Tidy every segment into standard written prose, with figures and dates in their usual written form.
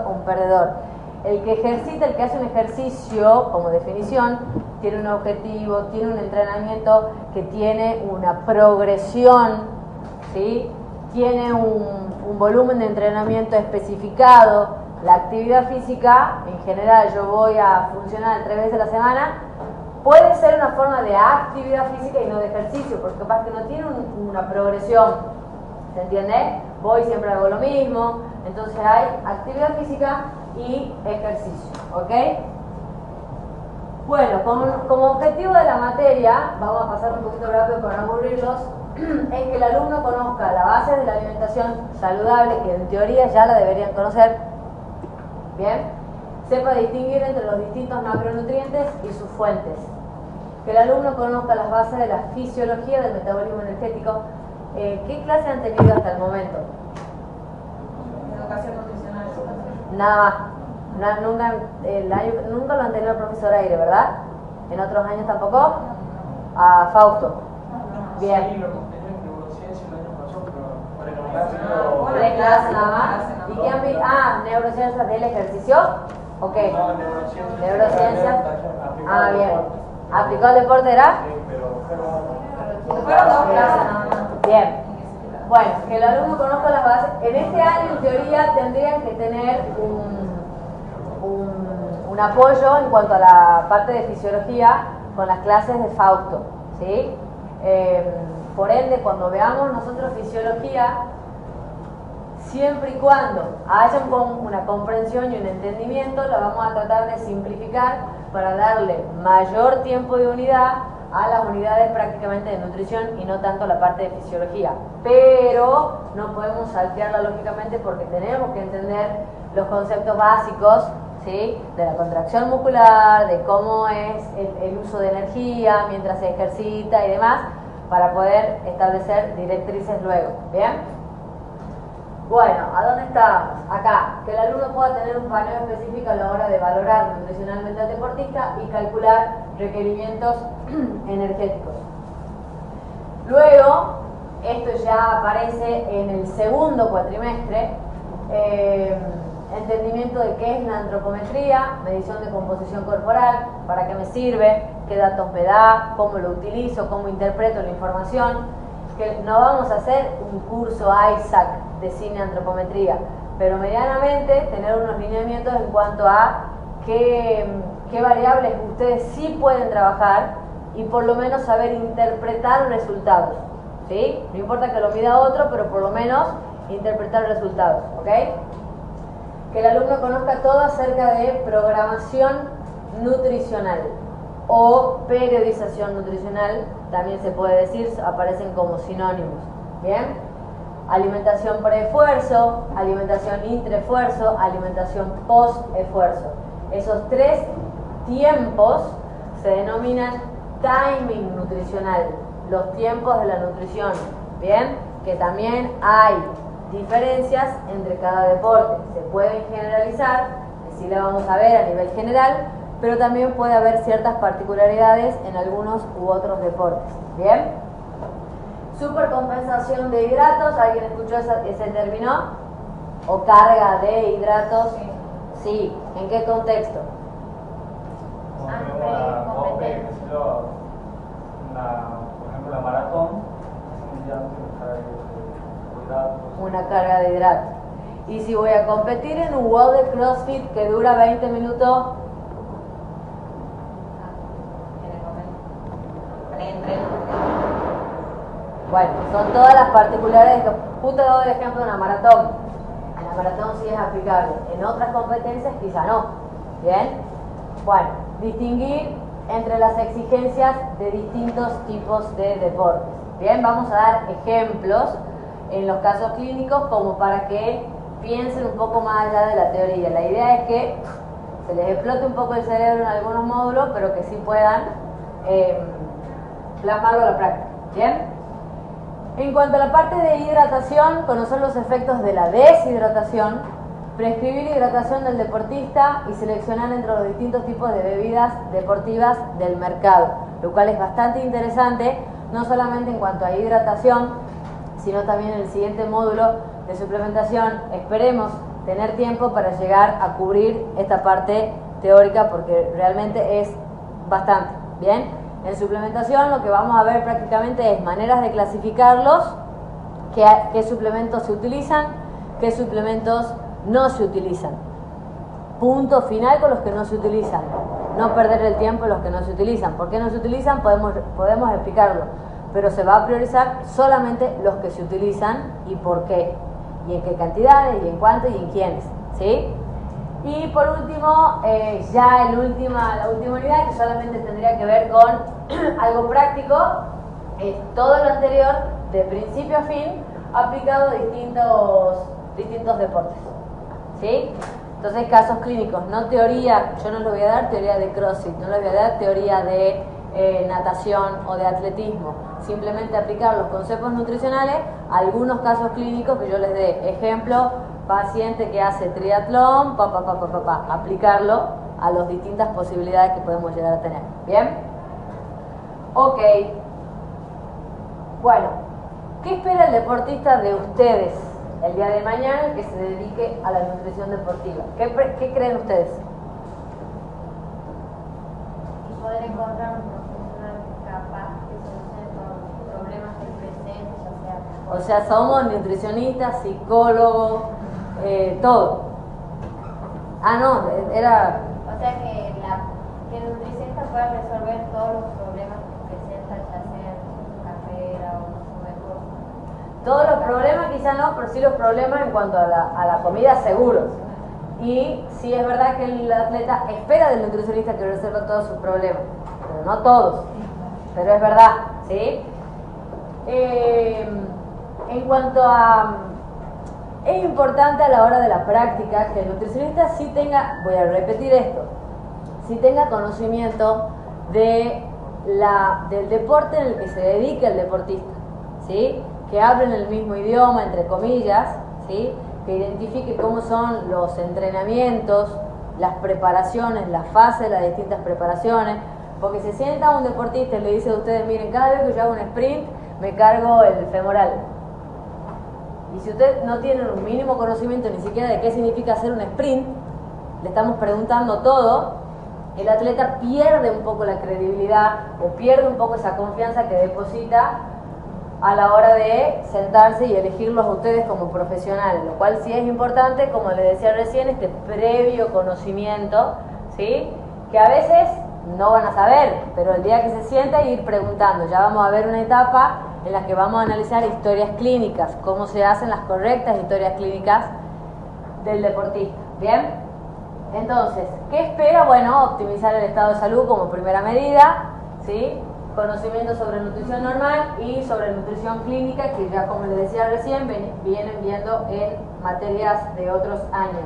un perdedor. El que ejercita, el que hace un ejercicio, como definición, tiene un objetivo, tiene un entrenamiento que tiene una progresión, ¿sí? Tiene un volumen de entrenamiento especificado. La actividad física, en general, yo voy a funcionar 3 veces a la semana, puede ser una forma de actividad física y no de ejercicio, porque capaz que no tiene una progresión, ¿se entiende? Voy, siempre hago lo mismo, entonces hay actividad física y ejercicio, ¿ok? Bueno, como objetivo de la materia, vamos a pasar un poquito rápido para no aburrirlos, es que el alumno conozca la base de la alimentación saludable, que en teoría ya la deberían conocer, ¿bien? Sepa distinguir entre los distintos macronutrientes y sus fuentes. Que el alumno conozca las bases de la fisiología del metabolismo energético. ¿Qué clase han tenido hasta el momento? Educación nutricional. Nada más. Nunca lo han tenido el profesor Aire, ¿verdad? ¿En otros años tampoco? A Fausto. Bien. Sí, lo contenido en neurociencia el año pasado, pero 3 clases nada más. ¿Y qué han visto? Neurociencias del ejercicio. Ok. No, neurociencia. Neurociencia. Bien. ¿Aplicado al deporte era? Sí, pero Fueron 2 clases nada más. Bien. Bueno, que el alumno conozca las bases. En este año, en teoría, tendrían que tener un apoyo en cuanto a la parte de fisiología con las clases de Fausto, ¿sí? Por ende, cuando veamos nosotros fisiología, siempre y cuando haya una comprensión y un entendimiento, la vamos a tratar de simplificar para darle mayor tiempo de unidad a las unidades prácticamente de nutrición y no tanto la parte de fisiología. Pero no podemos saltearla lógicamente porque tenemos que entender los conceptos básicos, ¿sí? De la contracción muscular, de cómo es el uso de energía mientras se ejercita y demás, para poder establecer directrices luego. ¿Bien? Bueno, ¿a dónde estamos? Acá, que el alumno pueda tener un paneo específico a la hora de valorar nutricionalmente al deportista y calcular requerimientos energéticos. Luego, esto ya aparece en el segundo cuatrimestre, entendimiento de qué es la antropometría, medición de composición corporal, para qué me sirve, qué datos me da, cómo lo utilizo, cómo interpreto la información. Que no vamos a hacer un curso ISAC de cine antropometría, pero medianamente tener unos lineamientos en cuanto a qué variables ustedes sí pueden trabajar y por lo menos saber interpretar resultados, ¿sí? No importa que lo mida otro, pero por lo menos interpretar resultados, ¿ok? Que el alumno conozca todo acerca de programación nutricional o periodización nutricional, también se puede decir, aparecen como sinónimos. Bien, alimentación pre-esfuerzo, alimentación intra-esfuerzo, alimentación post-esfuerzo. Esos 3 tiempos se denominan timing nutricional, los tiempos de la nutrición. Bien, que también hay diferencias entre cada deporte, se pueden generalizar, así la vamos a ver a nivel general, pero también puede haber ciertas particularidades en algunos u otros deportes. ¿Bien? Supercompensación de hidratos, ¿alguien escuchó ese término? ¿O carga de hidratos? Sí. ¿En qué contexto? por ejemplo, la maratón, una carga de hidratos. Y si voy a competir en un WOD de CrossFit que dura 20 minutos, bueno, son todas las particularidades que justo he dado el ejemplo de una maratón. En la maratón sí es aplicable, en otras competencias quizá no. ¿Bien? Bueno, distinguir entre las exigencias de distintos tipos de deportes. Bien, vamos a dar ejemplos en los casos clínicos como para que piensen un poco más allá de la teoría. La idea es que se les explote un poco el cerebro en algunos módulos, pero que sí puedan plasmarlo a la práctica. ¿Bien? En cuanto a la parte de hidratación, conocer los efectos de la deshidratación, prescribir hidratación del deportista y seleccionar entre los distintos tipos de bebidas deportivas del mercado, lo cual es bastante interesante, no solamente en cuanto a hidratación, sino también en el siguiente módulo de suplementación. Esperemos tener tiempo para llegar a cubrir esta parte teórica porque realmente es bastante. Bien, en suplementación lo que vamos a ver prácticamente es maneras de clasificarlos, qué suplementos se utilizan, qué suplementos no se utilizan. Punto final con los que no se utilizan. No perder el tiempo en los que no se utilizan. ¿Por qué no se utilizan? Podemos explicarlo. Pero se va a priorizar solamente los que se utilizan y por qué. Y en qué cantidades, y en cuánto, y en quiénes. ¿Sí? Y por último, ya la última unidad, que solamente tendría que ver con algo práctico, es todo lo anterior, de principio a fin, aplicado a distintos deportes. ¿Sí? Entonces, casos clínicos, no teoría, yo no les voy a dar teoría de CrossFit, no les voy a dar teoría de natación o de atletismo, simplemente aplicar los conceptos nutricionales a algunos casos clínicos que yo les dé. Ejemplo, paciente que hace triatlón, aplicarlo a las distintas posibilidades que podemos llegar a tener. ¿Bien? Ok. Bueno, ¿qué espera el deportista de ustedes el día de mañana que se dedique a la nutrición deportiva? ¿Qué creen ustedes? Y poder encontrar un profesional capaz de solucionar los problemas del presente, ya sea... O sea, somos nutricionistas, psicólogos, todo. Ah, no, era... O sea que el nutricionista pueda resolver todos los problemas que presenta, ya sea en su carrera o en su negocio. Todos los problemas quizás no, pero sí los problemas en cuanto a la comida seguros. Y sí es verdad que el atleta espera del nutricionista que resuelva todos sus problemas, pero no todos, pero es verdad, ¿sí? En cuanto a... Es importante a la hora de la práctica que el nutricionista sí tenga, voy a repetir esto, sí tenga conocimiento del deporte en el que se dedica el deportista, ¿sí? Que hablen el mismo idioma, entre comillas, ¿sí? Que identifique cómo son los entrenamientos, las preparaciones, las fases de las distintas preparaciones, porque se sienta un deportista y le dice a ustedes, miren, cada vez que yo hago un sprint, me cargo el femoral. Y si ustedes no tienen un mínimo conocimiento ni siquiera de qué significa hacer un sprint, le estamos preguntando todo, el atleta pierde un poco la credibilidad o pierde un poco esa confianza que deposita a la hora de sentarse y elegirlos a ustedes como profesionales, lo cual sí es importante, como les decía recién, este previo conocimiento, ¿sí? Que a veces no van a saber, pero el día que se sienta ir preguntando. Ya vamos a ver una etapa en la que vamos a analizar historias clínicas, cómo se hacen las correctas historias clínicas del deportista. ¿Bien? Entonces, ¿qué espera? Bueno, optimizar el estado de salud como primera medida, ¿sí? Conocimiento sobre nutrición normal y sobre nutrición clínica, que ya como les decía recién, vienen viendo en materias de otros años.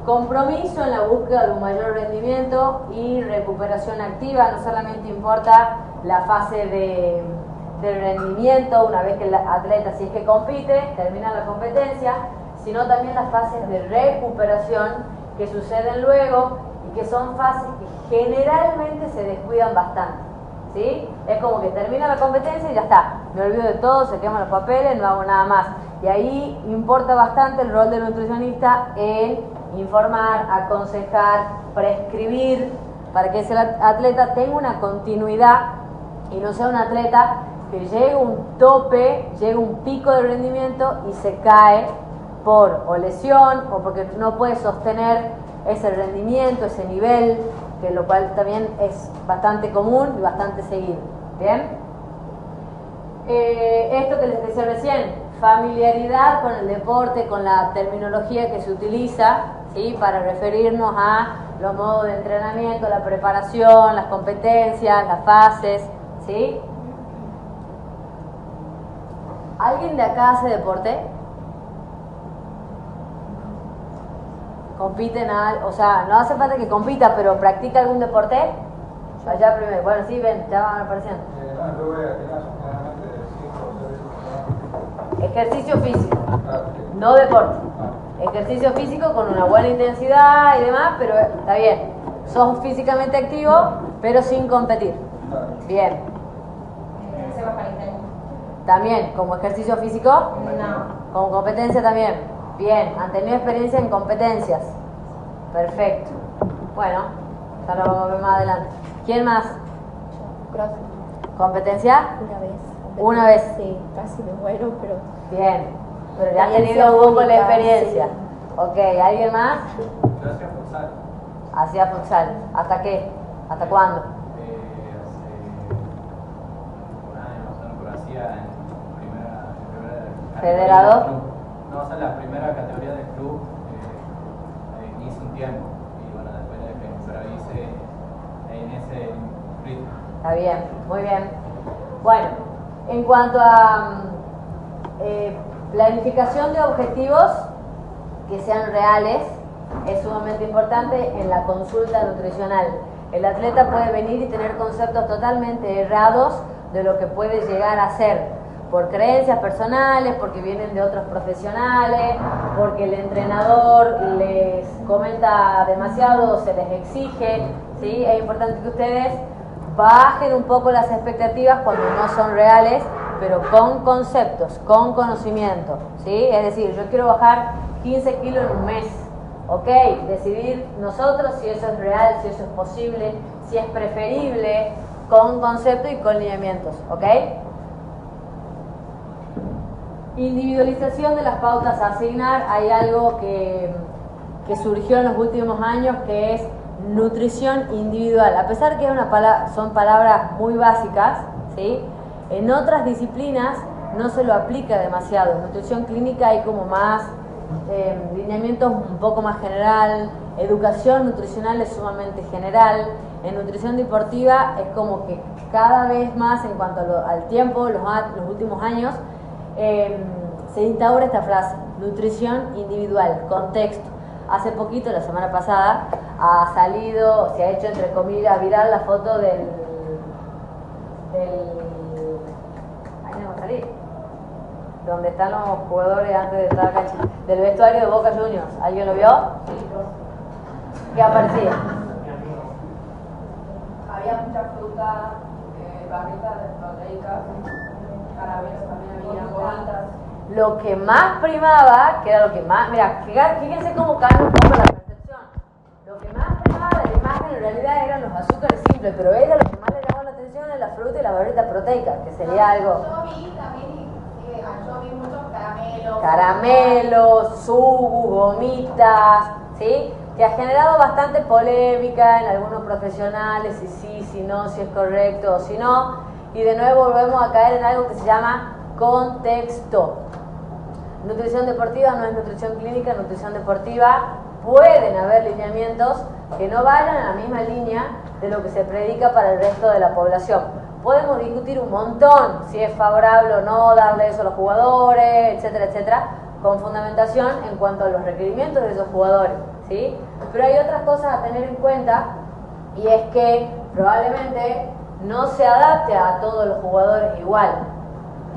Compromiso en la búsqueda de un mayor rendimiento y recuperación activa. No solamente importa la fase del rendimiento, una vez que el atleta, si es que compite, termina la competencia, sino también las fases de recuperación que suceden luego y que son fases que generalmente se descuidan bastante. ¿Sí? Es como que termina la competencia y ya está, me olvido de todo, se queman los papeles, no hago nada más. Y ahí importa bastante el rol del nutricionista en informar, aconsejar, prescribir, para que ese atleta tenga una continuidad y no sea un atleta que llegue a un tope, llegue a un pico de rendimiento y se cae por o lesión o porque no puede sostener ese rendimiento, ese nivel, que lo cual también es bastante común y bastante seguido. ¿Bien? Esto que les decía recién, familiaridad con el deporte, con la terminología que se utiliza, ¿sí? Para referirnos a los modos de entrenamiento, la preparación, las competencias, las fases, ¿sí? ¿Alguien de acá hace deporte? ¿Compiten? O sea, no hace falta que compita, pero ¿practica algún deporte? Allá primero. Bueno, sí, ven, ya van apareciendo. Yo voy a tener generalmente 5 o 6 Ejercicio físico, no deporte. Ejercicio físico con una buena intensidad y demás, pero está bien. Sos físicamente activo, pero sin competir. Bien. Se va a calentar. También, como ejercicio físico, No. como competencia también. Bien, han tenido experiencia en competencias. Perfecto. Bueno, ya lo vamos a ver más adelante. ¿Quién más? Cross, ¿Competencia? una vez. Una vez. Sí, casi me muero, pero Bien, pero ya han Experiencia tenido un poco la única, experiencia. sí. Ok, ¿alguien más? Yo hacía futsal. Hacía futsal. ¿Hasta qué? ¿Hasta cuándo? Hace un año más o menos, pero hacía en primera categoría ¿Federado? del club. No, o sea, la primera categoría del club hice un tiempo. Y bueno, después dejé, pero hice en ese ritmo. Está bien, muy bien. Bueno, en cuanto a planificación de objetivos que sean reales, es sumamente importante en la consulta nutricional. El atleta puede venir y tener conceptos totalmente errados de lo que puede llegar a ser, por creencias personales, porque vienen de otros profesionales, porque el entrenador les comenta demasiado, se les exige, ¿sí? Es importante que ustedes bajen un poco las expectativas cuando no son reales, pero con conceptos, con conocimiento, ¿sí? Es decir, yo quiero bajar 15 kilos en un mes, ¿ok? Decidir nosotros si eso es real, si eso es posible, si es preferible, con concepto y con lineamientos, ¿ok? Individualización de las pautas a asignar. Hay algo que surgió en los últimos años, que es nutrición individual. A pesar que es son palabras muy básicas, ¿sí? En otras disciplinas no se lo aplica demasiado. En nutrición clínica hay como más lineamientos un poco más general. Educación nutricional es sumamente general. En nutrición deportiva es como que cada vez más, en cuanto al tiempo, los últimos años, se instaura esta frase: nutrición individual, contexto. Hace poquito, la semana pasada, se ha hecho entre comillas viral la foto del ahí no va a salir, donde están los jugadores antes de entrar a cancha, del vestuario de Boca Juniors. ¿Alguien lo vio? ¿Qué aparecía? Había mucha fruta, barritas proteicas, caramelos también había, gomitas. Lo que más primaba, que era lo que más, mira, fíjense cómo cambia un poco la percepción. Lo que más primaba de la imagen en realidad eran los azúcares simples, pero ella lo que más le llamó la atención era la fruta y la barrita proteica, que sería algo. Yo vi también, yo vi muchos caramelos. Caramelos, sugus, gomitas, ¿sí? Que ha generado bastante polémica en algunos profesionales, si sí, si no, si es correcto o si no. Y de nuevo volvemos a caer en algo que se llama contexto. Nutrición deportiva no es nutrición clínica, nutrición deportiva. Pueden haber lineamientos que no vayan en la misma línea de lo que se predica para el resto de la población. Podemos discutir un montón si es favorable o no darle eso a los jugadores, etcétera, etcétera, con fundamentación en cuanto a los requerimientos de esos jugadores, ¿sí? Pero hay otras cosas a tener en cuenta, y es que probablemente no se adapte a todos los jugadores igual.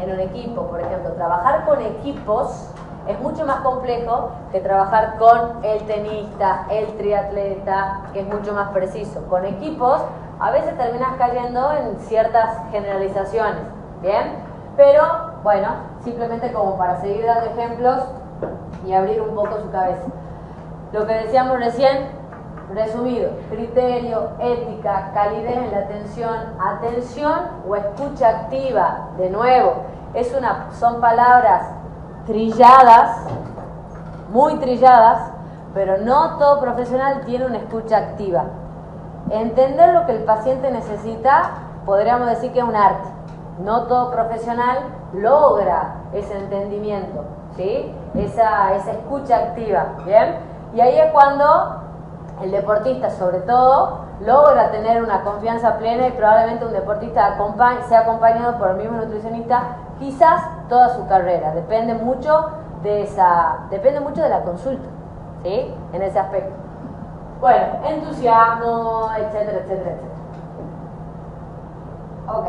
En un equipo, por ejemplo, trabajar con equipos es mucho más complejo que trabajar con el tenista, el triatleta, que es mucho más preciso. Con equipos a veces terminas cayendo en ciertas generalizaciones, ¿bien? Pero, bueno, simplemente como para seguir dando ejemplos y abrir un poco su cabeza. Lo que decíamos recién, resumido: criterio, ética, calidez en la atención o escucha activa. De nuevo, son palabras trilladas, muy trilladas, pero no todo profesional tiene una escucha activa. Entender lo que el paciente necesita, podríamos decir que es un arte. No todo profesional logra ese entendimiento, ¿sí? Esa escucha activa, ¿bien? Y ahí es cuando el deportista, sobre todo, logra tener una confianza plena, y probablemente un deportista sea acompañado por el mismo nutricionista quizás toda su carrera. Depende mucho de la consulta, ¿sí? En ese aspecto. Bueno, entusiasmo, etcétera, etcétera, etcétera. Ok.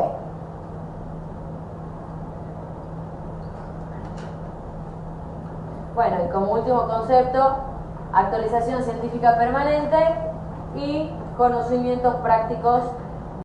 Bueno, y como último concepto, actualización científica permanente y conocimientos prácticos